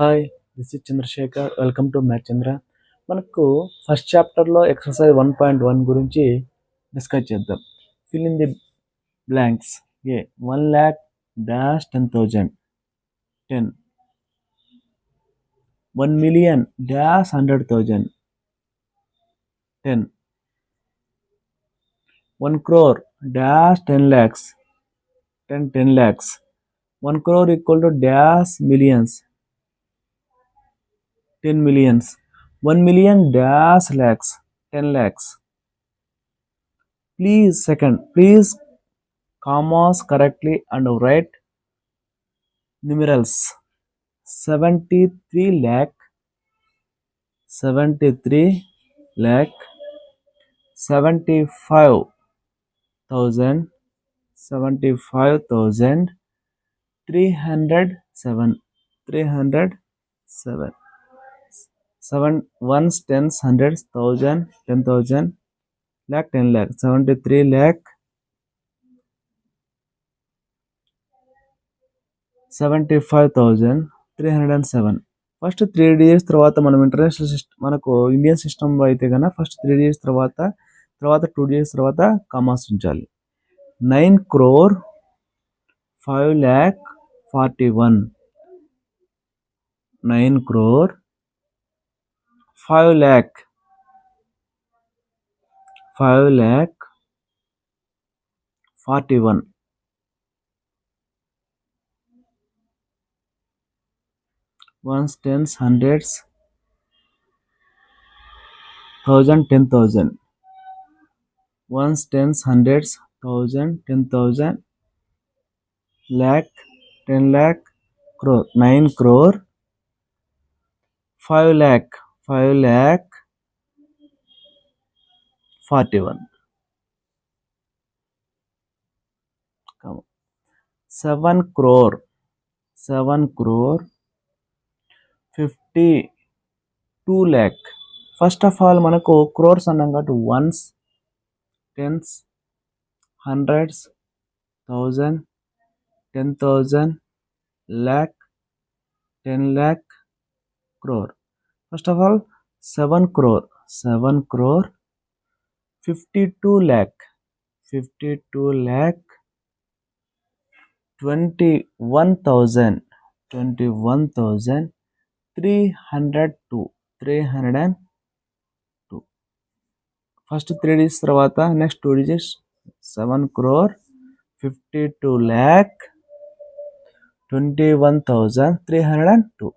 Hi, this is Chandrashekar. Welcome to math Chandra. మనకు first చాప్టర్లో exercise 1.1 గురించి డిస్కస్ చేద్దాం. Fill in the blanks. A 1 lakh dash 10,000 10 1 million dash 100,000 10 1 crore dash 10 lakhs 10 lakhs 1 crore equal to dash millions 10 millions 1 million dash lakhs 10 lakhs. Please commas correctly and write numerals 73 lakh 75,000 307 7 ones tens hundreds thousand 10,000 lakh 10 lakh 73 lakh 75,307. First 3 digits తర్వాత మనం international system మనకు Indian సిస్టంలో అయితే కనుక first 3 digits తర్వాత 2 digits తర్వాత commas ఉంచాలి. 9 crore 5 lakh 41 9 crore 5 lakh 41 ones tens hundreds thousand 10,000 ones tens hundreds thousand 10,000 lakh 10 lakh crore 9 crore 5 lakh 41 7 crore 52 lakh. First of all మనకు క్రోర్స్ అన్నాం కాబట్టి ones tens hundreds 1000 10,000 lakh 10 lakh crore. First of all 7 crore 52 lakh 21,302 first 3 digits తర్వాత next 2 digits 7 crore 52 lakh 21,302